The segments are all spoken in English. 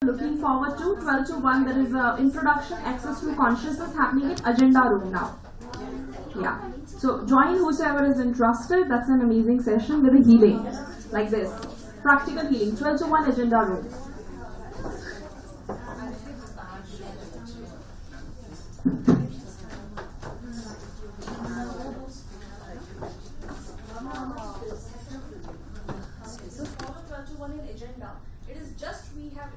Looking forward to 12 to 1. There is a introduction, access to consciousness happening in agenda room now. Yeah. So join whosoever is interested. That's an amazing session with a healing like this. Practical healing. 12 to 1 agenda room. It is just we have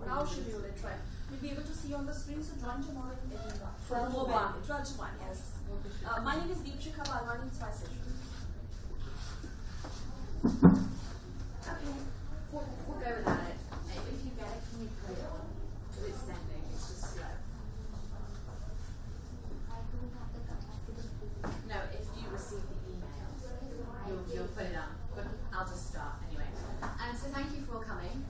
now scheduled it, right? You'll be able to see on the screen, so join tomorrow in agenda. 12 to 1, yes. My name is Deepshika Balwani, it's my session. Okay, we'll go without it. Maybe if you get it, can you put it on? Because it's sending, it's just slow. No, if you receive the email, you'll put it on. But I'll just start anyway. So thank you for all coming.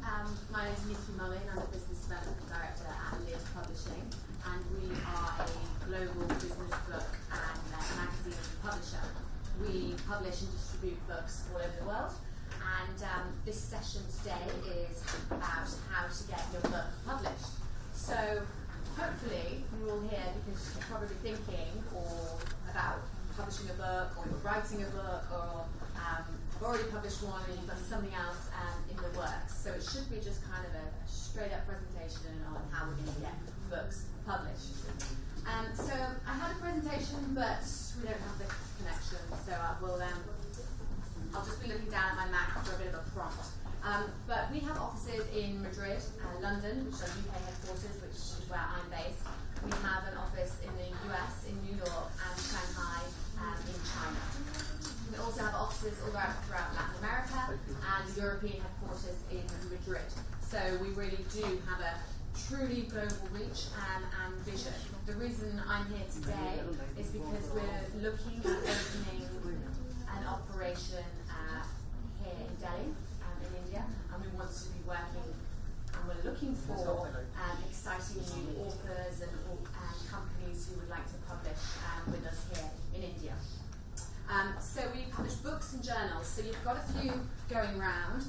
My name is Nikki Mullin. I'm the Business Development Director at Lid Publishing, and we are a global business book and magazine publisher. We publish and distribute books all over the world, and this session today is about how to get your book published. So hopefully you're all here because you're probably thinking about publishing a book, or you're writing a book, or I've already published one and you've got something else in the works. So it should be just kind of a straight up presentation on how we're going to get books published. So I had a presentation, but we don't have the connection, so I'll just be looking down at my Mac for a bit of a prompt. But we have offices in Madrid, London, which are UK headquarters, which is where I'm based. We have an office in the US, in New York, and Shanghai, in China. We also have offices all throughout Latin America and European headquarters in Madrid. So we really do have a truly global reach and vision. The reason I'm here today is because we're looking at opening an operation here in Delhi, in India, and we want to be working, and we're looking for exciting new authors and companies who would like to publish with us here in India. So we publish books and journals. So you've got a few going round.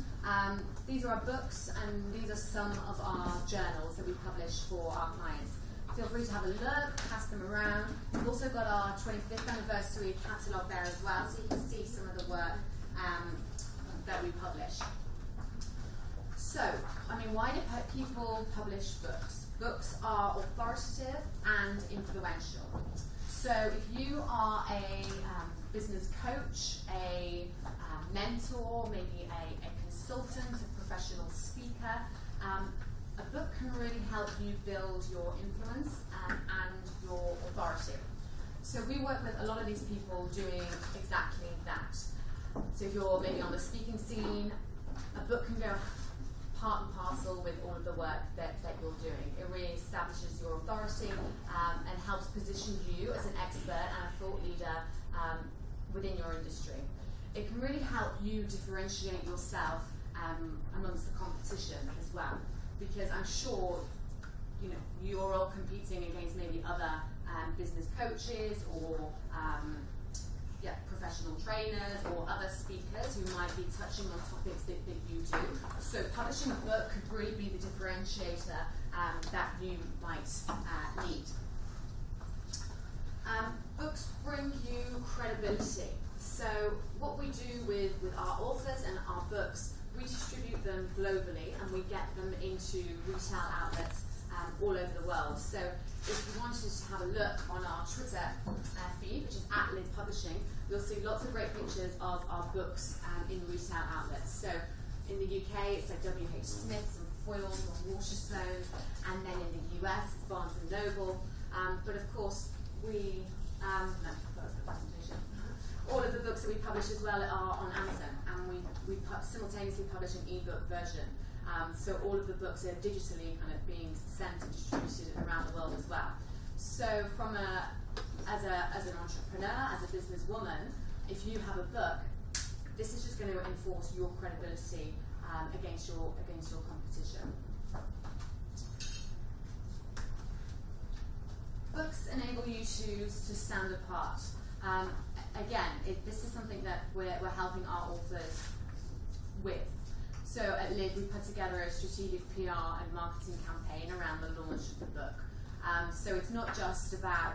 These are our books, and these are some of our journals that we publish for our clients. Feel free to have a look, pass them around. We've also got our 25th anniversary catalogue there as well, so you can see some of the work that we publish. So, why do people publish books? Books are authoritative and influential. So if you are a business coach, a mentor, maybe a consultant, a professional speaker, a book can really help you build your influence and your authority. So we work with a lot of these people doing exactly that. So if you're maybe on the speaking scene, a book can go part and parcel with all of the work that you're doing. It really establishes your authority and helps position you as an expert and a thought leader within your industry. It can really help you differentiate yourself amongst the competition as well, because I'm sure you're all competing against maybe other business coaches or professional trainers or other speakers who might be touching on topics that you do. So publishing a book could really be the differentiator that you might need. Books bring you credibility. So what we do with our authors and our books, we distribute them globally and we get them into retail outlets all over the world. So if you wanted to have a look on our Twitter feed, which is @Lid Publishing, you'll see lots of great pictures of our books in retail outlets. So in the UK, it's like WH Smith's and Foyles and Waterstones, and then in the US, it's Barnes & Noble. But of course, all of the books that we publish as well are on Amazon, and we simultaneously publish an ebook version. So all of the books are digitally kind of being sent and distributed around the world as well. So as an entrepreneur, as a businesswoman, if you have a book, this is just going to enforce your credibility against your competition. Books enable you to stand apart. Again, this is something that we're helping our authors with. So So at LID, we put together a strategic PR and marketing campaign around the launch of the book. So it's not just about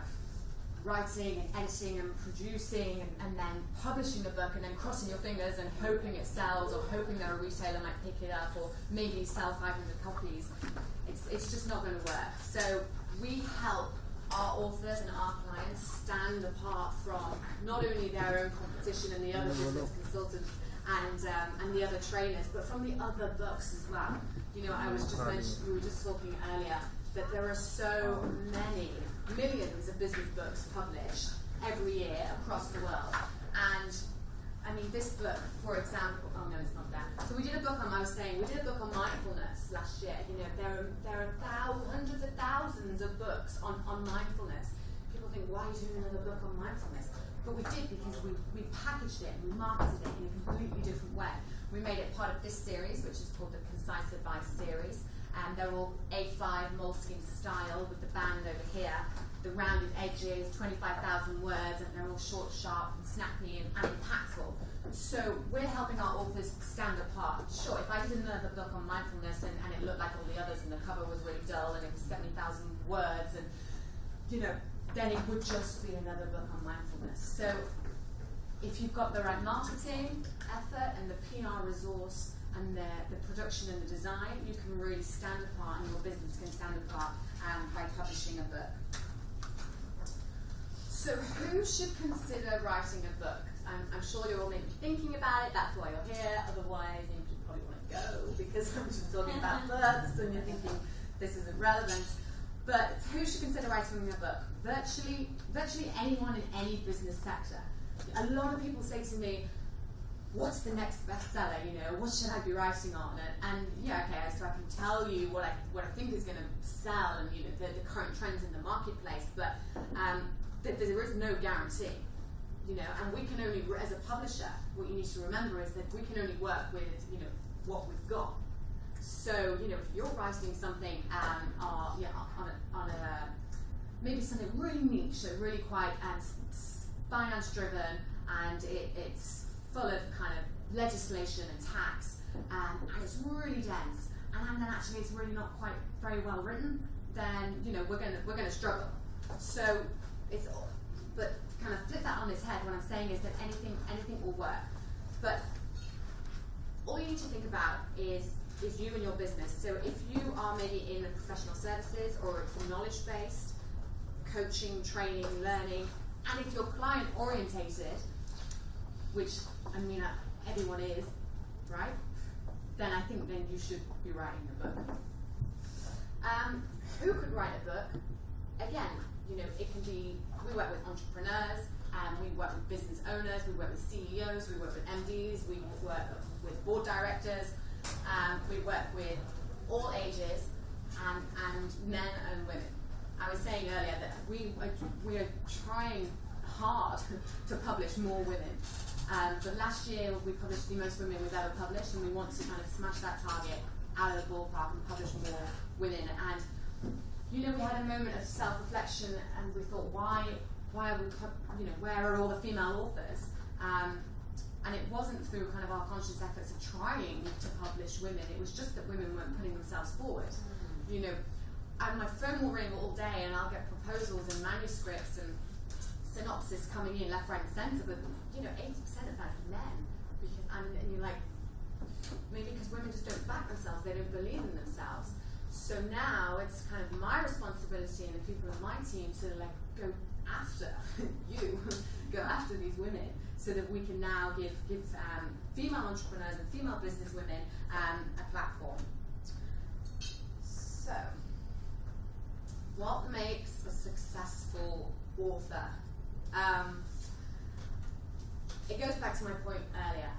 writing and editing and producing and then publishing a book and then crossing your fingers and hoping it sells or hoping that a retailer might pick it up or maybe sell 500 copies. It's just not going to work. So we help our authors and our clients stand apart from not only their own competition and the other business consultants and the other trainers, but from the other books as well. You know, we were just talking earlier that there are so many millions of business books published every year across the world. And I mean, this book, for example, oh no, it's not that. So we did a book on mindfulness last year. You know, there are hundreds of thousands of books on mindfulness. People think, why are you doing another book on mindfulness? But we did because we packaged it, we marketed it in a completely different way. We made it part of this series, which is called the Concise Advice series. And they're all A5 Moleskine style with the band over here, the rounded edges, 25,000 words, and they're all short, sharp, and snappy, and impactful. So we're helping our authors stand apart. Sure, if I did another book on mindfulness and it looked like all the others and the cover was really dull and it was 70,000 words, and you know, then it would just be another book on mindfulness. So if you've got the right marketing effort and the PR resource and the production and the design, you can really stand apart and your business can stand apart by publishing a book. So who should consider writing a book? I'm sure you're all maybe thinking about it, that's why you're here, otherwise you probably want to go because I'm just talking about books and you're thinking this isn't relevant. But who should consider writing a book? Virtually anyone in any business sector. A lot of people say to me, what's the next bestseller? You know, what should I be writing on? And yeah, okay, so I can tell you what I think is going to sell and you know the current trends in the marketplace, but there is no guarantee. You know, and we can only, as a publisher, what you need to remember is that we can only work with you know what we've got. So you know, if you're writing something on a maybe something really niche, so really quite finance driven, and it's full of kind of legislation and tax, and it's really dense, and then actually it's really not quite very well written, then you know we're gonna struggle. So but to kind of flip that on its head, what I'm saying is that anything will work. But all you need to think about is you and your business. So if you are maybe in the professional services or it's knowledge based, coaching, training, learning, and if you're client orientated, which I mean everyone is, right? Then I think then you should be writing a book. Who could write a book? Again, you know, it can be, we work with entrepreneurs, we work with business owners, we work with CEOs, we work with MDs, we work with board directors, we work with all ages and men and women. I was saying earlier that we are trying hard to publish more women. But last year we published the most women we've ever published, and we want to kind of smash that target out of the ballpark and publish more women. And you know, we had a moment of self-reflection, and we thought, why are we, you know, where are all the female authors? And it wasn't through kind of our conscious efforts of trying to publish women. It was just that women weren't putting themselves forward. You know, and my phone will ring all day, and I'll get proposals and manuscripts and synopsis coming in left, right, and centre, but you know, 80% of that is men. And you're like, maybe because women just don't back themselves, they don't believe in themselves. So now it's kind of my responsibility and the people of my team to like go after go after these women, so that we can now give female entrepreneurs and female business women a platform. So, what makes a successful author? It goes back to my point earlier,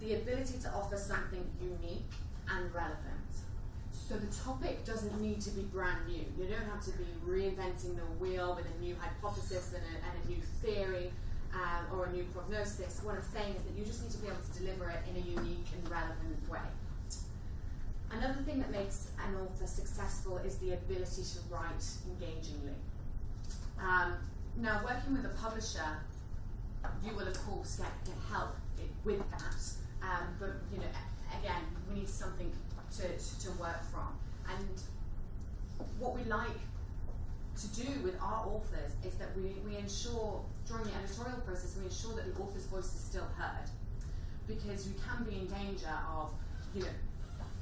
the ability to offer something unique and relevant. So the topic doesn't need to be brand new. You don't have to be reinventing the wheel with a new hypothesis and a new theory or a new prognosis. What I'm saying is that you just need to be able to deliver it in a unique and relevant way. Another thing that makes an author successful is the ability to write engagingly. Now, working with a publisher, you will of course get help with that, but you know, again, we need something to work from. And what we like to do with our authors is that we ensure, during the editorial process, we ensure that the author's voice is still heard, because you can be in danger of,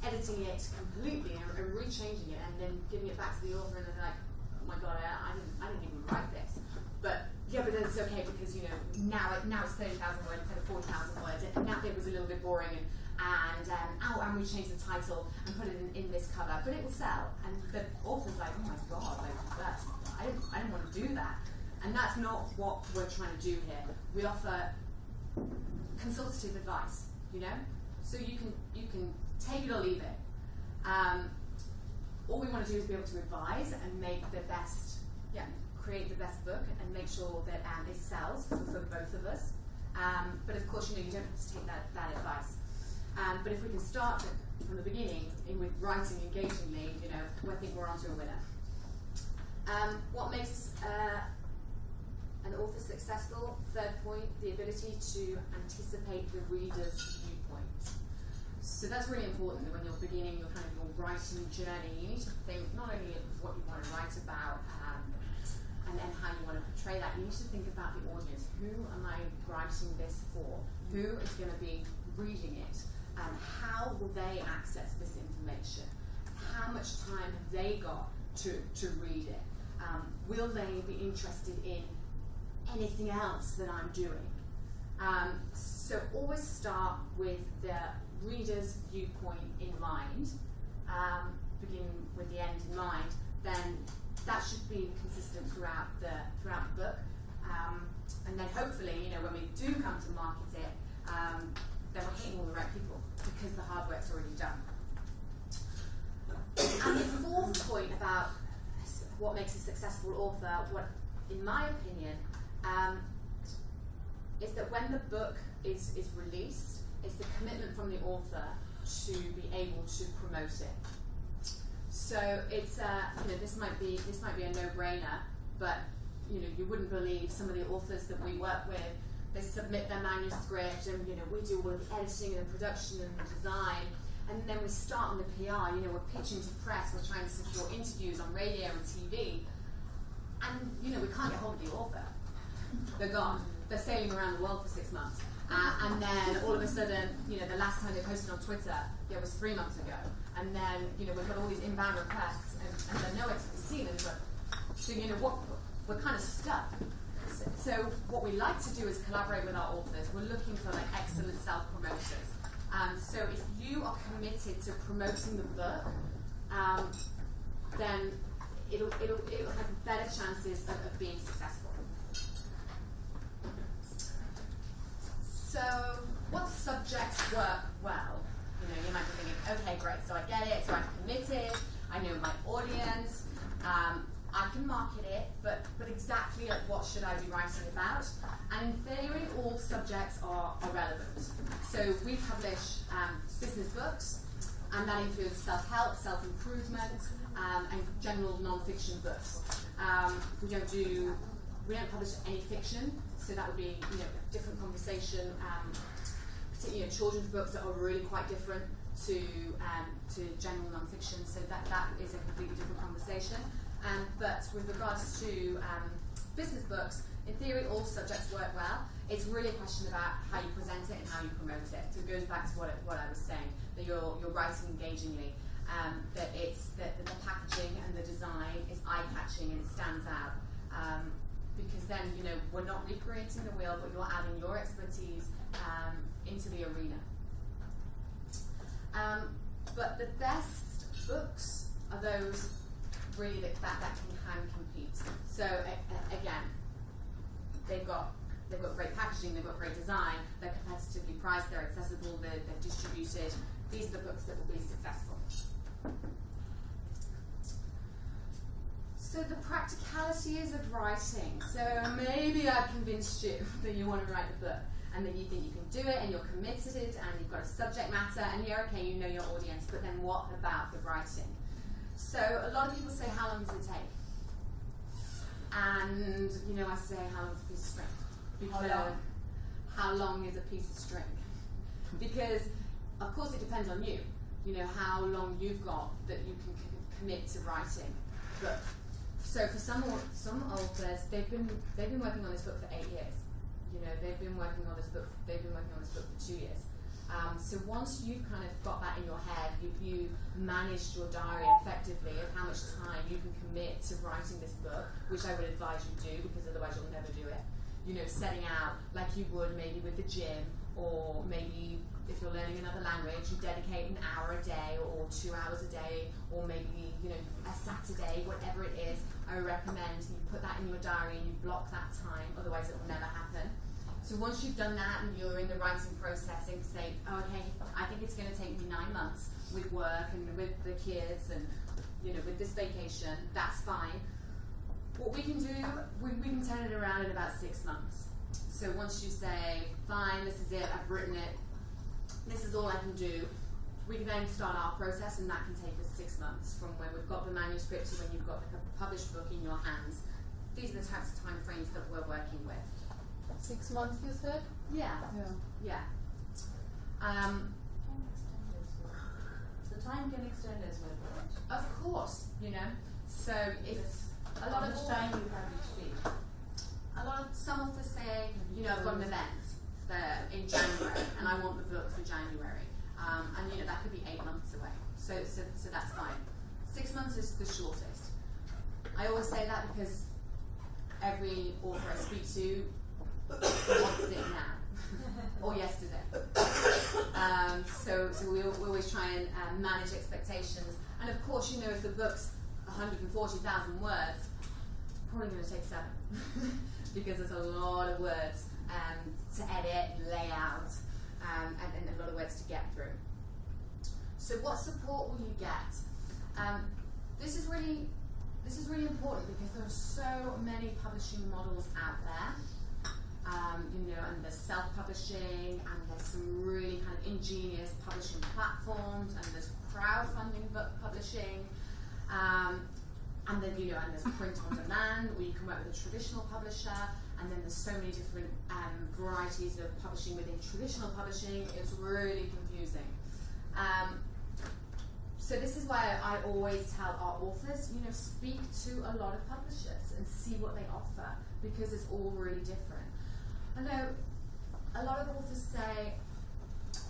editing it completely and rechanging it and then giving it back to the author, and they're like, oh my god, I didn't even write this. But yeah, but then it's okay because now it's 30,000 words instead of 40,000 words, and that bit was a little bit boring, and we changed the title and put it in this cover, but it will sell. And the author's like, oh my god, I didn't want to do that. And that's not what we're trying to do here. We offer consultative advice, so you can take it or leave it. All we want to do is be able to advise and make the best, create the best book and make sure that it sells for both of us. But of course, you don't have to take that advice. But if we can start from the beginning with writing engagingly, I think we're onto a winner. What makes an author successful? Third point, the ability to anticipate the reader's viewpoint. So that's really important, that when you're beginning your writing journey, you need to think not only of what you want to write about and then how you want to portray that, you need to think about the audience. Who am I writing this for? Who is going to be reading it? How will they access this information? How much time have they got to read it? Will they be interested in anything else that I'm doing? So always start with the reader's viewpoint in mind, begin with the end in mind. Then that should be consistent throughout the book, and then hopefully, when we do come to market it, then we're hitting all the right people because the hard work's already done. And the fourth point about what makes a successful author, in my opinion, is that when the book is released, it's the commitment from the author to be able to promote it. So it's this might be a no-brainer, but you wouldn't believe some of the authors that we work with. They submit their manuscript, and we do all of the editing and the production and the design, and then we start on the PR. We're pitching to press, we're trying to secure interviews on radio and TV, and we can't get hold of the author. They're gone. They're sailing around the world for 6 months. And then all of a sudden, the last time they posted on Twitter, it was 3 months ago. And then, we've got all these inbound requests, and they're nowhere to be seen. So, we're kind of stuck. So what we like to do is collaborate with our authors. We're looking for excellent self-promoters. So if you are committed to promoting the book, then it'll have better chances of being successful. So, what subjects work well? You might be thinking, okay, great, so I get it, so I'm committed, I know my audience, I can market it, but exactly what should I be writing about? And in theory, all subjects are relevant. So we publish business books, and that includes self-help, self-improvement, and general non-fiction books. We don't publish any fiction, so that would be a different conversation. Particularly children's books that are really quite different to general non-fiction, so that is a completely different conversation. But with regards to business books, in theory, all subjects work well. It's really a question about how you present it and how you promote it. So it goes back to what I was saying, that you're writing engagingly, that it's that the packaging and the design is eye-catching and it stands out. Because then, we're not recreating the wheel, but you're adding your expertise into the arena. But the best books are those really that can compete. So again, they've got great packaging, they've got great design, they're competitively priced, they're accessible, they're distributed. These are the books that will be successful. So the practicalities of writing. So maybe I've convinced you that you want to write a book and that you think you can do it and you're committed and you've got a subject matter and you're okay, you know your audience, but then what about the writing? So a lot of people say, how long does it take? And, I say, how long is a piece of string? Because how long is a piece of string? Because of course, it depends on you. You know, how long you've got that you can commit to writing. But so for some authors, they've been working on this book for 8 years. You know, they've been working on this book for 2 years. So once you've kind of got that in your head, you managed your diary effectively of how much time you can commit to writing this book, which I would advise you do, because otherwise you'll never do it. You know, setting out like you would maybe with the gym, or maybe if you're learning another language, you dedicate an hour a day or 2 hours a day, or maybe, you know, a Saturday, whatever it is. I recommend you put that in your diary and you block that time, otherwise it will never happen. So once you've done that and you're in the writing process and say, oh, okay, I think it's going to take me 9 months with work and with the kids and, you know, with this vacation, that's fine. What we can do, we can turn it around in about 6 months. So once you say, fine, this is it, I've written it, this is all I can do, we can then start our process, and that can take us 6 months from when we've got the manuscript to when you've got the published book in your hands. These are the types of time frames that we're working with. 6 months, you said? Yeah. Yeah. The time can extend as well, right? Of course, you know. So if a lot How of much time you have each week? some authors say, you know, I've got an event in January and I want the book for January, and you know that could be 8 months away. So that's fine. 6 months is the shortest. I always say that because every author I speak to wants it now or yesterday. So we always try and manage expectations. And of course, you know, if the book's 140,000 words, probably going to take 7 because there's a lot of words to edit and lay out, and a lot of words to get through. So what support will you get? This is really important because there are so many publishing models out there. You know, and there's self-publishing, and there's some really kind of ingenious publishing platforms, and there's crowdfunding book publishing, and then, you know, and there's print on demand, where you can work with a traditional publisher, and then there's so many different varieties of publishing within traditional publishing. It's really confusing. So this is why I always tell our authors, you know, speak to a lot of publishers and see what they offer, because it's all really different. I know a lot of authors say,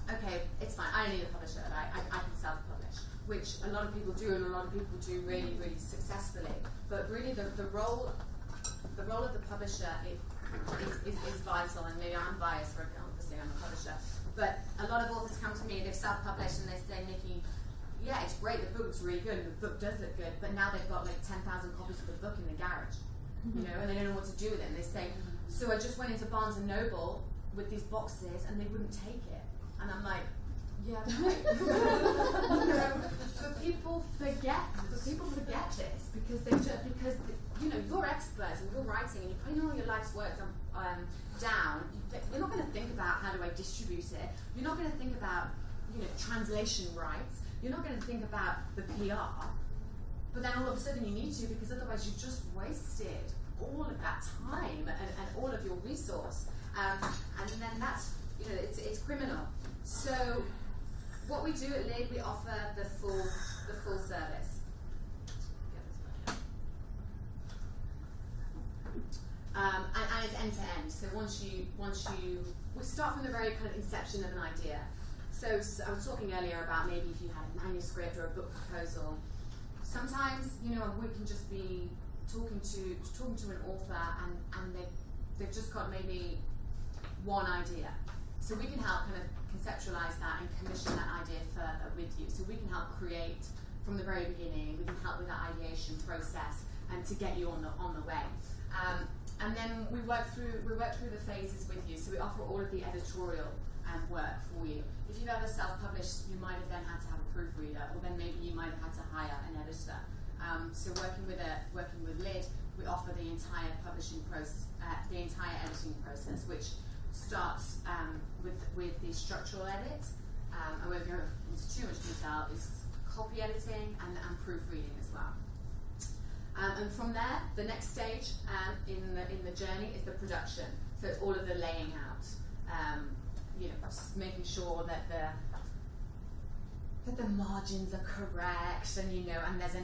okay, it's fine, I don't need a publisher, I can self-publish, which a lot of people do, and a lot of people do really, really successfully. But really the role of the publisher is vital, and maybe I'm biased, for obviously I'm a publisher, but a lot of authors come to me, they've self-published, and they say, Nikki, yeah, it's great, the book's really good, and the book does look good, but now they've got like 10,000 copies of the book in the garage, you know, and they don't know what to do with it, and they say, so I just went into Barnes & Noble with these boxes, and they wouldn't take it, and I'm like, yeah, right. You know, but people forget this because you know, you're experts and you're writing and you're putting all your life's work down. You're not going to think about how do I distribute it. You're not going to think about, you know, translation rights. You're not going to think about the PR. But then all of a sudden you need to, because otherwise you've just wasted all of that time and all of your resource. And then that's, you know, it's criminal. So what we do at Lid, we offer the full service. And it's end to end. So once you, we start from the very kind of inception of an idea. So I was talking earlier about maybe if you had a manuscript or a book proposal. Sometimes, you know, we can just be talking to an author and they've just got maybe one idea. So we can help kind of conceptualize that and commission that idea further with you. So we can help create from the very beginning. We can help with that ideation process and to get you on the way. And then we work through the phases with you. So we offer all of the editorial work for you. If you've ever self-published, you might have then had to have a proofreader, or then maybe you might have had to hire an editor. So working with Lid, we offer the entire publishing process, the entire editing process, which starts with the structural edit. I won't go into too much detail. It's copy editing and proofreading as well. And from there, the next stage in the journey is the production. So it's all of the laying out, you know, just making sure that that the margins are correct, and and there's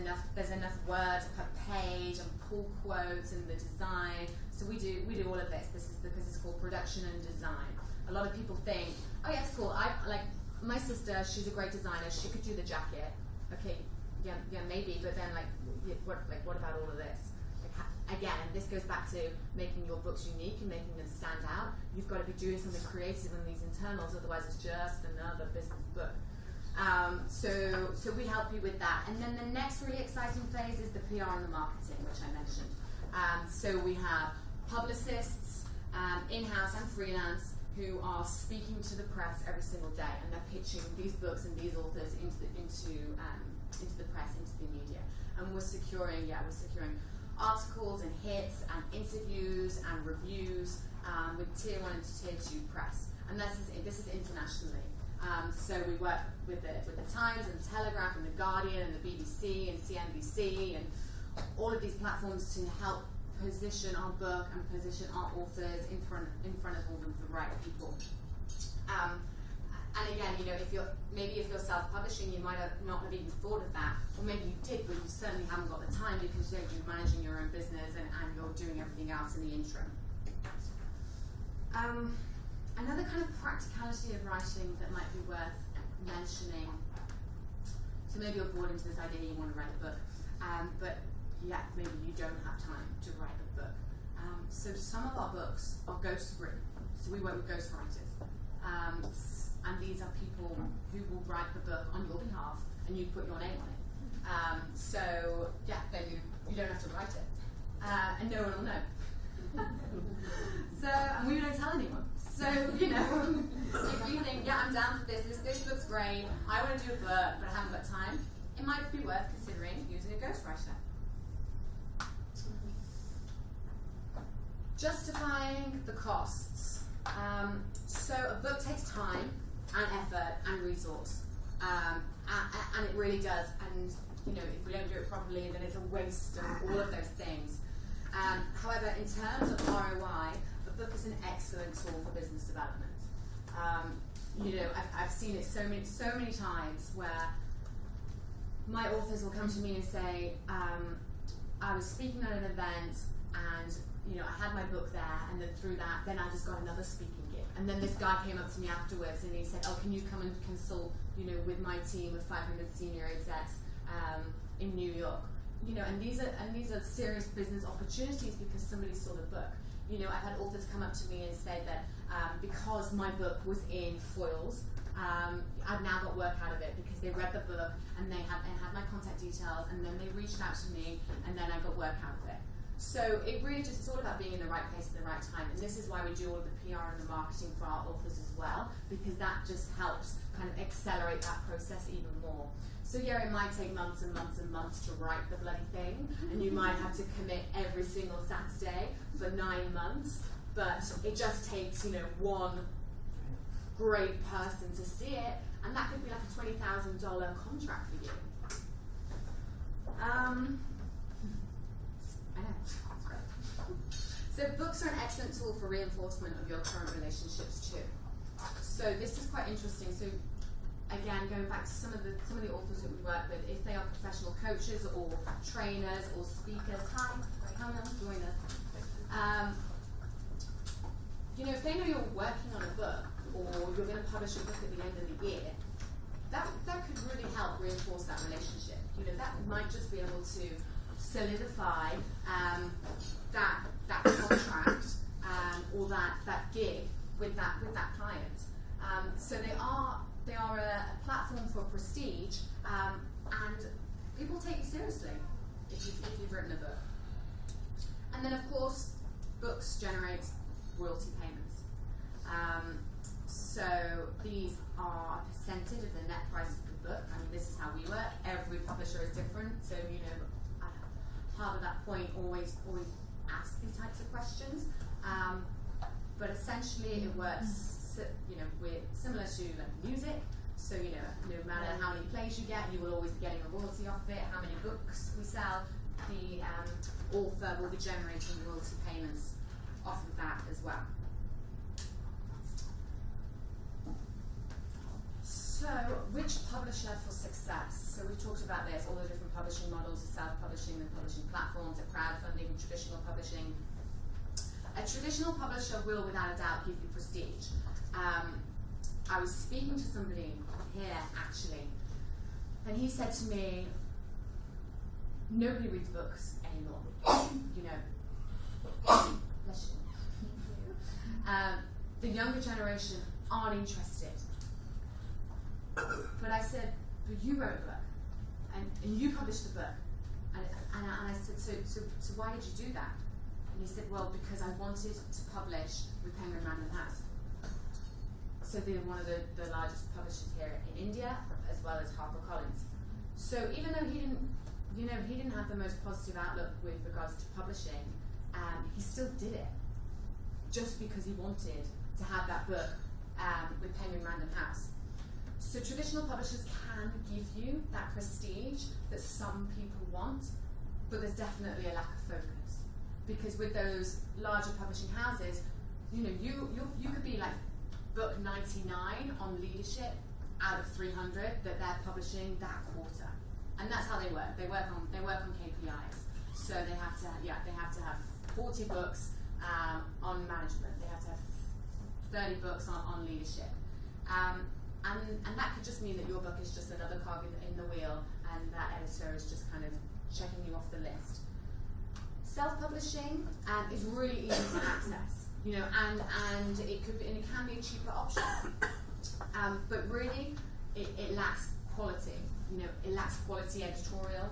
enough words per page, and pull quotes, and the design. So we do all of this. This is because it's called production and design. A lot of people think, oh yeah, it's cool. I like my sister. She's a great designer. She could do the jacket. Okay, yeah, maybe. But then what about all of this? Again, this goes back to making your books unique and making them stand out. You've got to be doing something creative in these internals, otherwise it's just another business book. So we help you with that. And then the next really exciting phase is the PR and the marketing, which I mentioned. So we have publicists, in-house and freelance, who are speaking to the press every single day, and they're pitching these books and these authors into the press, into the media. And we're securing articles and hits and interviews and reviews with tier 1 and tier 2 press. And this is internationally. So we work with the Times and the Telegraph and the Guardian and the BBC and CNBC and all of these platforms to help position our book and position our authors in front of all of the right people. And again, if you're self-publishing, you might not have even thought of that, or maybe you did, but you certainly haven't got the time because you're managing your own business and you're doing everything else in the interim. Another kind of practicality of writing that might be worth mentioning. So maybe you're bored into this idea, you want to write a book, but yeah, maybe you don't have time to write a book. So some of our books are ghost-written. So we work with ghostwriters. And these are people who will write the book on your behalf, and you put your name on it. So yeah, then you don't have to write it, and no one will know. So, and we don't tell anyone. So if you think, yeah, I'm down for this book's great, I want to do a book, but I haven't got time, it might be worth considering using a ghostwriter. Justifying the costs. So a book takes time and effort and resource, and it really does. And if we don't do it properly, then it's a waste of all of those things. However, in terms of ROI, a book is an excellent tool for business development. I've seen it so many times where my authors will come to me and say, I was speaking at an event, and I had my book there, and then through that, then I just got another speaking gig. And then this guy came up to me afterwards, and he said, "Oh, can you come and consult, with my team of 500 senior execs in New York?" And these are serious business opportunities because somebody saw the book. I've had authors come up to me and say that because my book was in Foyles, I've now got work out of it because they read the book and they had my contact details, and then they reached out to me, and then I got work out of it. So it really it's all about being in the right place at the right time, and this is why we do all of the PR and the marketing for our authors as well, because that just helps kind of accelerate that process even more. So yeah, it might take months and months and months to write the bloody thing, and you might have to commit every single Saturday for 9 months, but it just takes one great person to see it, and that could be like a $20,000 contract for you. I know. So books are an excellent tool for reinforcement of your current relationships too. So this is quite interesting. So again, going back to some of the authors that we work with, if they are professional coaches or trainers or speakers, come and join us. If they know you're working on a book or you're going to publish a book at the end of the year, that could really help reinforce that relationship. That might just be able to solidify that contract or that gig with that client. So they are a platform for prestige, and people take you seriously if you've written a book. And then of course, books generate royalty payments. So these are a percentage of the net price of the book. I mean, this is how we work. Every publisher is different, so part of that point always ask these types of questions. But essentially, it works, with similar to like music. So no matter how many plays you get, you will always be getting a royalty off it. How many books we sell, the author will be generating royalty payments off of that as well. So, which publisher for success? So we've talked about this, all the different publishing models, the self-publishing, the publishing platforms, the crowdfunding, traditional publishing. A traditional publisher will, without a doubt, give you prestige. I was speaking to somebody here, actually, and he said to me, nobody reads books anymore, you know. Bless you. The younger generation aren't interested. But I said, but you wrote a book, and you published a book. And I said, so why did you do that? And he said, well, because I wanted to publish with Penguin Random House. So they're one of the largest publishers here in India, as well as HarperCollins. So even though he didn't have the most positive outlook with regards to publishing, he still did it, just because he wanted to have that book with Penguin Random House. So traditional publishers can give you that prestige that some people want, but there's definitely a lack of focus. Because with those larger publishing houses, you know, you could be like book 99 on leadership out of 300 that they're publishing that quarter, and that's how they work. They work on KPIs. So they have to have 40 books on management. They have to have 30 books on leadership. And that could just mean that your book is just another cog in the wheel, and that editor is just kind of checking you off the list. Self-publishing is really easy to access, you know, and it can be a cheaper option, but really it lacks quality. You know, it lacks quality editorial,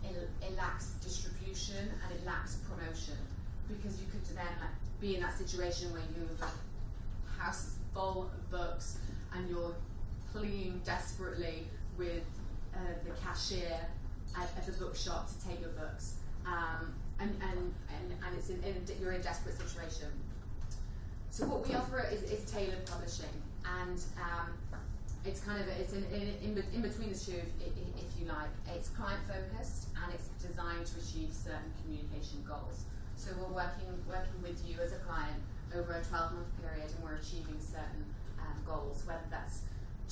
it lacks distribution, and it lacks promotion, because you could then be in that situation where you have a house is full of books and you're pleading desperately with the cashier at the bookshop to take your books, and you're in a desperate situation. So what we offer is tailored publishing, and it's in between the two, if you like. It's client focused, and it's designed to achieve certain communication goals. So we're working with you as a client over a 12-month period, and we're achieving certain goals, whether that's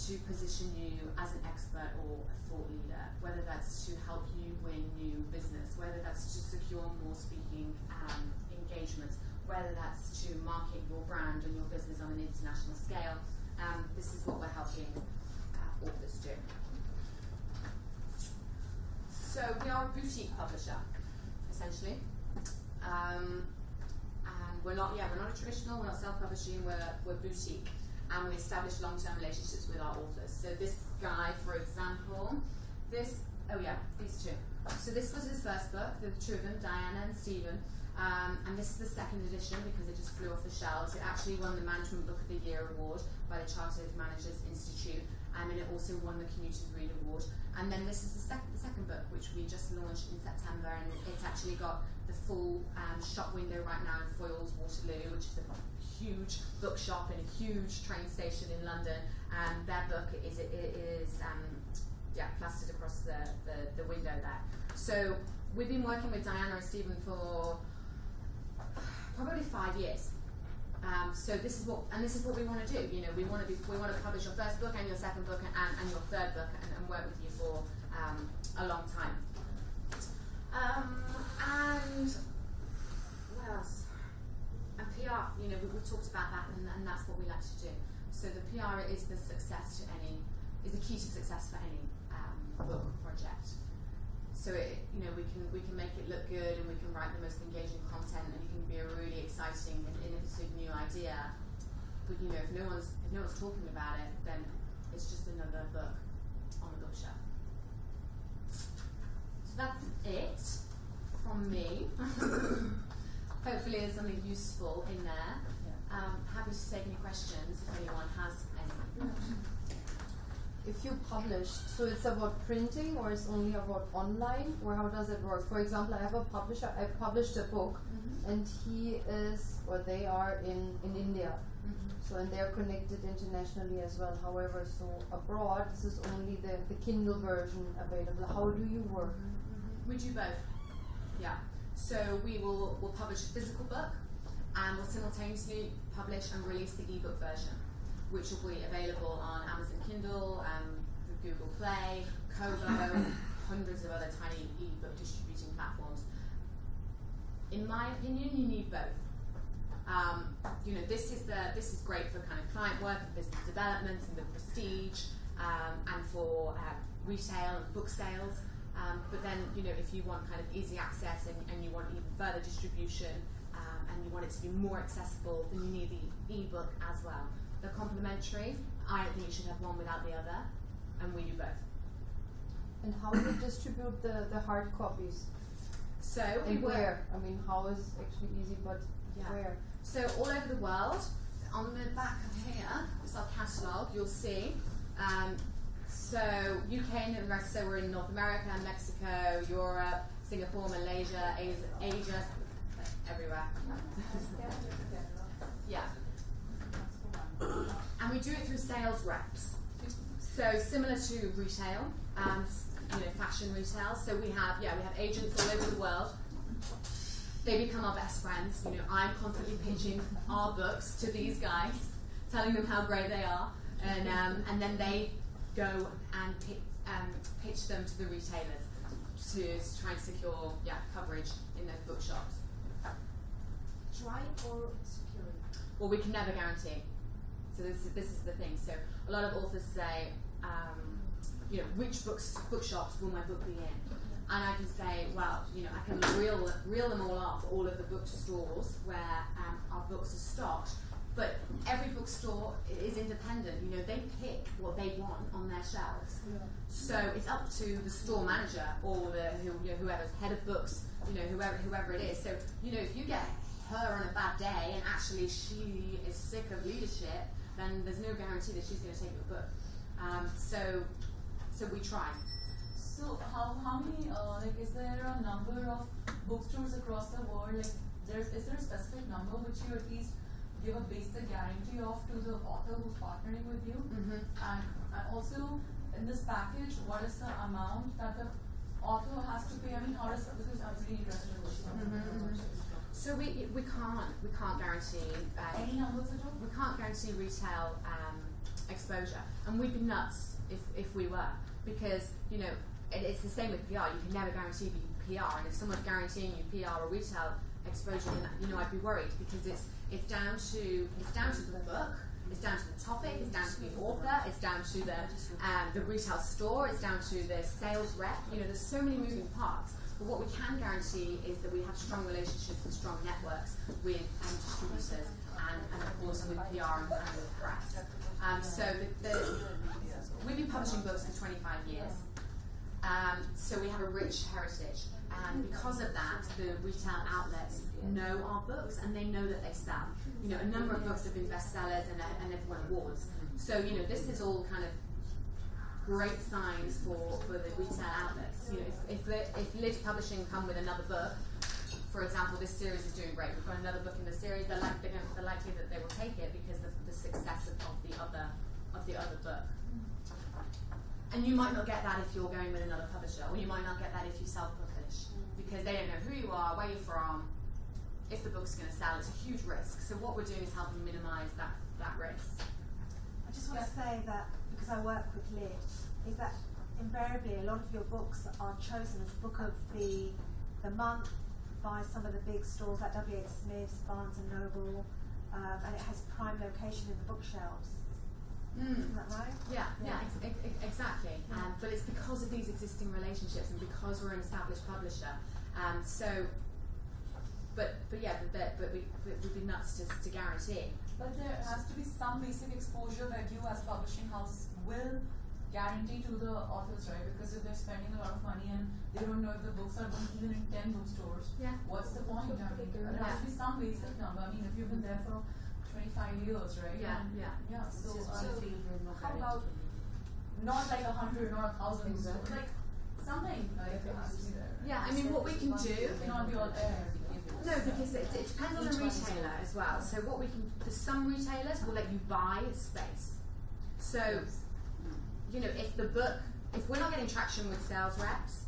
to position you as an expert or a thought leader, whether that's to help you win new business, whether that's to secure more speaking engagements, whether that's to market your brand and your business on an international scale. This is what we're helping authors do. So we are a boutique publisher, essentially. And we're not a traditional, we're not self-publishing, we're boutique. And we establish long-term relationships with our authors. So this guy, for example, these two. So this was his first book, the two of them, Diana and Stephen. And this is the second edition because it just flew off the shelves. It actually won the Management Book of the Year award by the Chartered Managers Institute, and it also won the Commuters Read Award. And then this is the second book, which we just launched in September, and it's actually got the full shop window right now in Foyles, Waterloo, which is a huge bookshop and a huge train station in London. And their book is plastered across the window there. So we've been working with Diana and Stephen for probably 5 years. So this is what we want to do. You know, we want to publish your first book and your second book and your third book and work with you for a long time. And what else? And PR. You know, we've talked about that, and that's what we like to do. So the PR is the key to success for any book project. So we can make it look good, and we can write the most engaging content, and it can be a really exciting and innovative new idea. But you know, if no one's talking about it, then it's just another book on the bookshelf. So that's it from me. Hopefully there's something useful in there. Happy to take any questions if anyone has any. If you publish, so it's about printing or it's only about online, or how does it work? For example, I have a publisher, I published a book, and they are in India. So, and they're connected internationally as well. However, so abroad, this is only the Kindle version available. How do you work? We do both. Yeah. So we'll publish a physical book, and we'll simultaneously publish and release the ebook version. which will be available on Amazon Kindle, Google Play, Kobo, hundreds of other tiny ebook distributing platforms. In my opinion, you need both. This is great for kind of client work and business development and the prestige, and for retail and book sales. But then, if you want kind of easy access and you want even further distribution, and you want it to be more accessible, then you need the ebook as well. They're complementary. I don't think you should have one without the other, and we do both. And how do you distribute the hard copies? So And where? I mean, how is actually easy, but where? So all over the world, on the back of here, it's our catalogue, you'll see. So UK and the rest, so we're in North America, Mexico, Europe, Singapore, Malaysia, Asia, everywhere. Yeah. And we do it through sales reps. So similar to retail, fashion retail. So we have agents all over the world. They become our best friends. I'm constantly pitching our books to these guys, telling them how great they are, and then they go and pitch them to the retailers to try and secure coverage in those bookshops. Dry or secure? Well, we can never guarantee. So this is the thing. So a lot of authors say, which bookshops will my book be in? And I can say, well, I can reel them all off, all of the bookstores where our books are stocked. But every bookstore is independent. They pick what they want on their shelves. Yeah. So it's up to the store manager or whoever's head of books, whoever it is. So if you get her on a bad day and actually she is sick of leadership, then there's no guarantee that she's going to take your book. So we try. So how many is there a number of bookstores across the world? Is there a specific number which you at least give a basic guarantee of to the author who's partnering with you? Mm-hmm. And also in this package, what is the amount that the author has to pay? I mean, how is that? Because I'm really interested in this. So we can't guarantee any numbers at all. We can't guarantee retail exposure, and we'd be nuts if we were, because it's the same with PR. You can never guarantee PR, and if someone's guaranteeing you PR or retail exposure, then I'd be worried, because it's down to the book, it's down to the topic, it's down to the author, it's down to the retail store, it's down to the sales rep. There's so many moving parts. But what we can guarantee is that we have strong relationships and strong networks with distributors and of course with PR and with press. We've been publishing books for 25 years. So we have a rich heritage, and because of that, the retail outlets know our books and they know that they sell. A number of books have been bestsellers and have won awards. So this is all kind of great signs for the retail outlets. If Lid Publishing come with another book, for example, this series is doing great. We've got another book in the series. They're likely that they will take it because of the success of the other book. And you might not get that if you're going with another publisher, or you might not get that if you self-publish, because they don't know who you are, where you're from, if the book's going to sell. It's a huge risk. So what we're doing is helping minimise that risk. I just want to say that, because I work with Lid, is that invariably a lot of your books are chosen as book of the month by some of the big stores like W.H. Smith's, Barnes & Noble, and it has prime location in the bookshelves. Isn't that right? Yeah, exactly. But it's because of these existing relationships and because we're an established publisher. But we'd be nuts to guarantee. But there has to be some basic exposure that you as a publishing house will guarantee to the authors, right? Because if they're spending a lot of money and they don't know if the books are even in 10 bookstores, what's the point? I mean, there has to be some basic number. I mean, if you've been there for 25 years, right? Yeah. So how about not like 100, not 1,000, like something like it has to be there. Yeah, I mean, what we can do. It cannot be all there. No, because it depends on the retailer as well. So what we can, for some retailers, will let you buy space. So, if we're not getting traction with sales reps,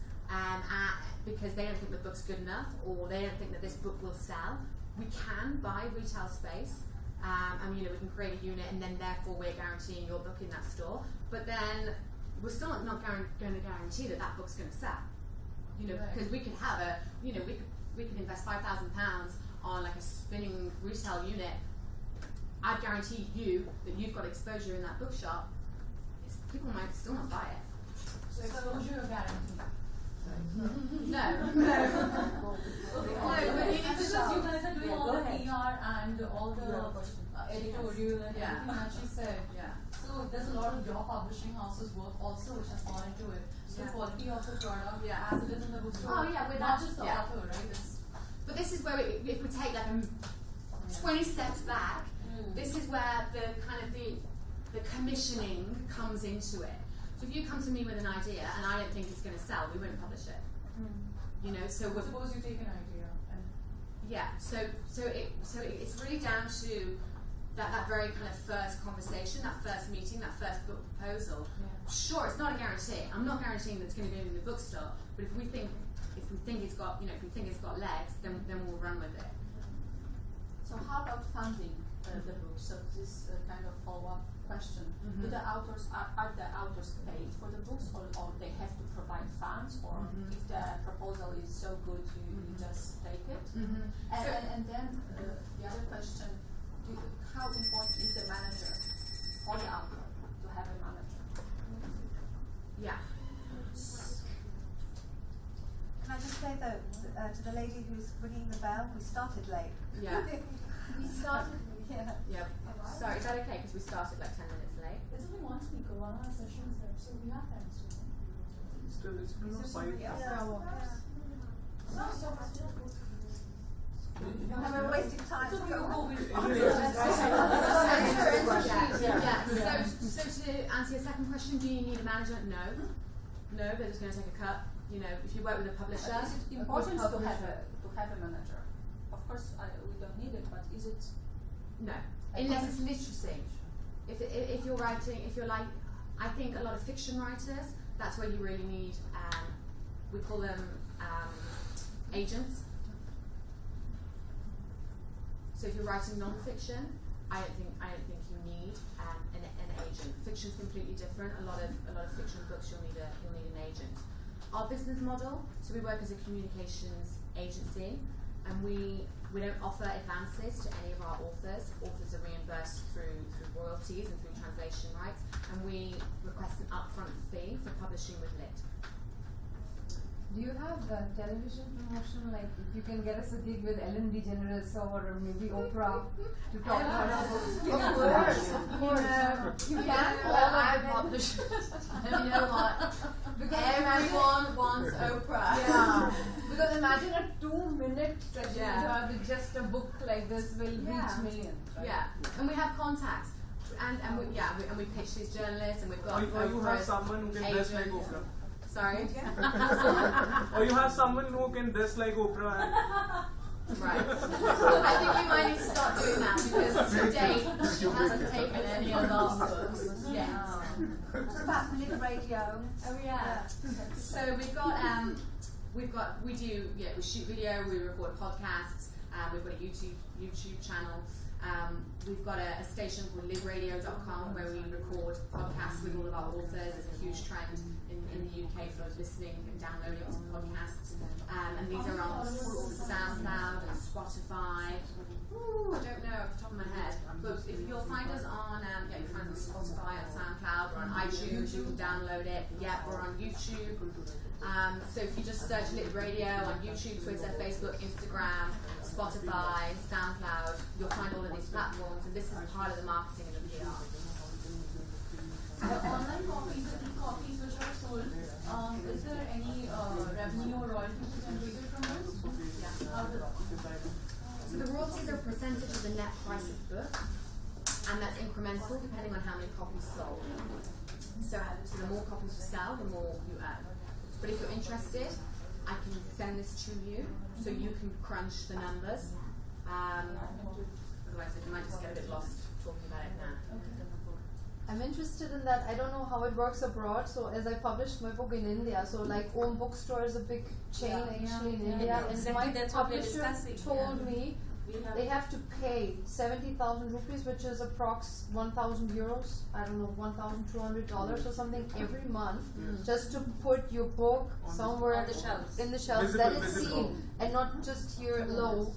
because they don't think the book's good enough, or they don't think that this book will sell, we can buy retail space and we can create a unit, and then therefore we're guaranteeing your book in that store. But then we're still not going to guarantee that book's going to sell. Because we could have we could invest £5,000 on like a spinning retail unit. I guarantee you that you've got exposure in that bookshop. People might still not buy it. So exposure guarantee. No. Because you guys are doing all the PR and all the editorial and everything that she said. Yeah. So there's a lot of your publishing houses work also which has gone into it. So the quality of the product as it is in the bookstore. Oh yeah, not just the author, right? But this is where if we take like 20 steps back, this is where the kind of the commissioning comes into it. So if you come to me with an idea and I don't think it's going to sell, we won't publish it. So suppose you take an idea and so it's really down to that very kind of first conversation, that first meeting, that first book proposal. Sure, it's not a guarantee. I'm not guaranteeing that it's going to be in the bookstore, but if we think it's got legs, then we'll run with it. So how about funding the book? So this kind of follow-up question. Do the authors are the authors paid for the books, or they have to provide funds, or if the proposal is so good, you just take it? And then the other question: how important is the manager for the author to have a manager? Yeah. Can I just say though, to the lady who's ringing the bell, we started late. Yeah. We started. Yeah. Yep. Sorry, is that okay? Because we started like 10 minutes late. there's only one speaker, one hour session is there, so we have time still. Still, it's been Is there 5 somebody else? No, And we're wasting time. So we'll go with So to answer your second question, do you need a manager? No, they're just going to take a cut. If you work with a publisher, But is it important to have a manager? Of course, we don't need it, but is it? no, unless it's literacy. If you're writing, I think a lot of fiction writers, that's where you really need. We call them agents. So if you're writing non-fiction, I don't think you need an agent. Fiction's completely different. A lot of fiction books you'll need an agent. Our business model, so we work as a communications agency, and we don't offer advances to any of our authors. Authors are reimbursed through royalties and through translation rights, and we request an upfront fee for publishing with Lit. Do you have television promotion, like if you can get us a gig with Ellen DeGeneres or maybe Oprah to talk about our books? Of course. You can. I publish. And you know what? Because Everyone wants Oprah. Yeah. Because imagine a 2-minute session Yeah. you have with just a book like this will reach millions. Right? Yeah, and we have contacts, and we pitch these journalists, and we've got. Or you have Oprah's someone who can dress like agents. Oprah. Sorry. Or you have someone who can dress like Oprah. Right. I think we might need to start doing that because to date she hasn't taken any of our books yet. What about Lit Radio? Oh yeah. So we shoot video, we record podcasts, we've got a YouTube channel. We've got a station called lidradio.com where we record podcasts with all of our authors. There's a huge trend in the UK for listening and downloading podcasts. And these are on SoundCloud and Spotify. Ooh, I don't know off the top of my head. But if you'll find us on you'll find us on Spotify, on SoundCloud, or on iTunes, you can download it. Yeah, we're on YouTube. So if you just search Lit Radio on YouTube, Twitter, Facebook, Instagram, Spotify, SoundCloud, you'll find all of these platforms, and this is part of the marketing and the PR. the online copies, the e-copies which are sold, is there any revenue or royalties generated from those? Yeah. How does So the royalties are a percentage of the net price of the book, and that's incremental depending on how many copies sold. So the more copies you sell, the more you earn. But if you're interested, I can send this to you so you can crunch the numbers. Otherwise, you might just get a bit lost talking about it now. I'm interested in that. I don't know how it works abroad. So as I published my book in India, so like Om Bookstore is a big chain actually in India, and Exactly, my that's what we're publisher discussing, told me they have to pay 70,000 rupees, which is approx 1,000 euros. I don't know, $1,200 or something every month, just to put your book somewhere On the shelves. in the shelves Visible, that it's visible. seen and not just here low.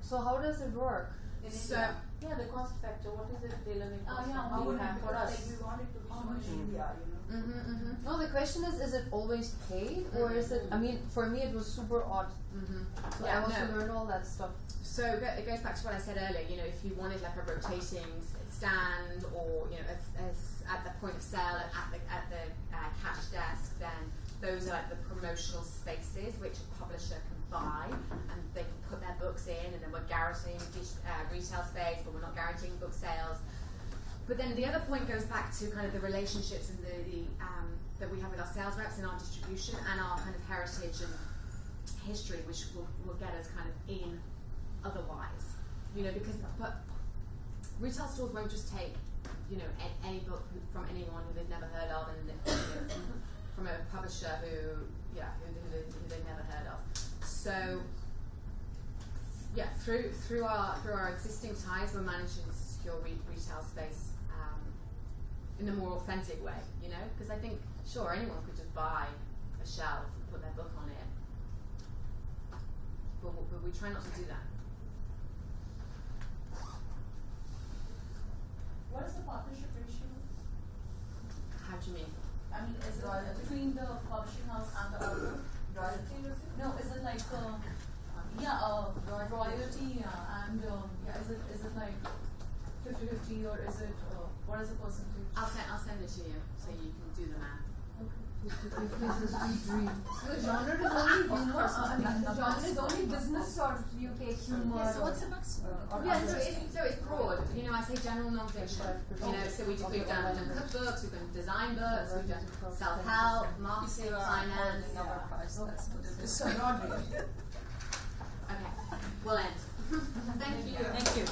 So how does it work? So, Yeah, the cost factor. What is the tailoring cost yeah, that we how have for us? we want it to be so much easier, No, the question is it always paid or is it? I mean, for me it was super odd. So I also learned all that stuff. So it goes back to what I said earlier. You know, if you wanted like a rotating stand, or you know, as at the point of sale at the cash desk, then those are like the promotional spaces which a publisher can buy, and they can put their books in, and then we're guaranteeing retail space, but we're not guaranteeing book sales. But then the other point goes back to kind of the relationships and the that we have with our sales reps and our distribution and our kind of heritage and history, which will get us kind of in otherwise, you know, because but retail stores won't just take, you know, any book from anyone who they've never heard of, and from a publisher who they've never heard of. So yeah, through our existing ties, we're managing to secure retail space in a more authentic way, you know, because I think sure anyone could just buy a shelf and put their book on it, but we try not to do that. What is the partnership ratio? How do you mean? I mean, is it between the publishing house and the author? No, is it like royalty and is it like 50-50 or is it what is the percentage? I'll send it to you so you can do the math. The genre is only humor. The genre is only business, or you take humor. Yeah, so what's the maximum? So it's broad. You know, I say general non-fiction. You know, so we've done cookbooks, we've done design books, we've done self-help, marketing, finance. So not really. Okay, we'll end. Thank you. Thank you.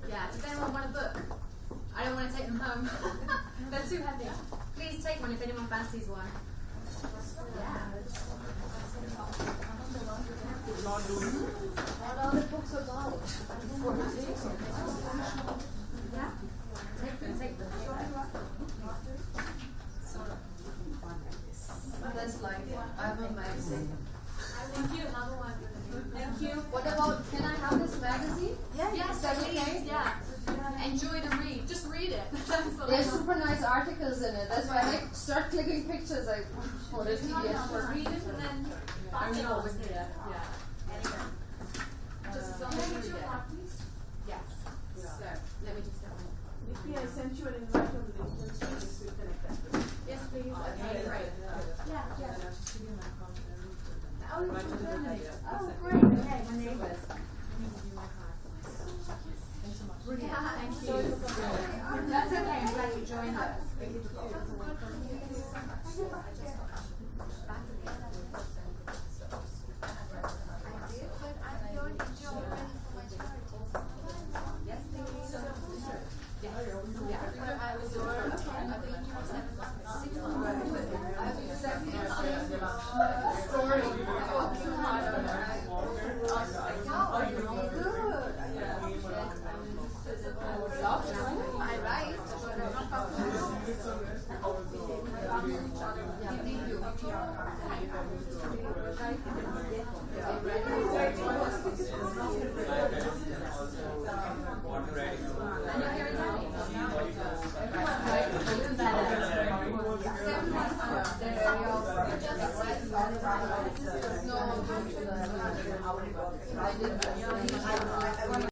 Yeah, does anyone want a book? I don't want to take them home. They're too heavy. Please take one if anyone fancies one. Yeah. What are the books about? Yeah. Take them. That's like I have a magazine. Thank you. Another one. Thank you. What about? Can I have this magazine? Yes, please. Yeah. Enjoy the read. Just read it. There's super nice articles in it. That's why I like start clicking pictures. Like, what is PDF for? Read it and then pass it over. Yeah. Just as long as you read it. Yes. So let me just go. Nikki, I sent you an invite on LinkedIn, so just reconnect that. Yes, please. Okay, great. Yeah. Oh, great. Okay, my neighbours. Yeah, thank you. That's okay, I'm glad you joined us. Yes, please. I did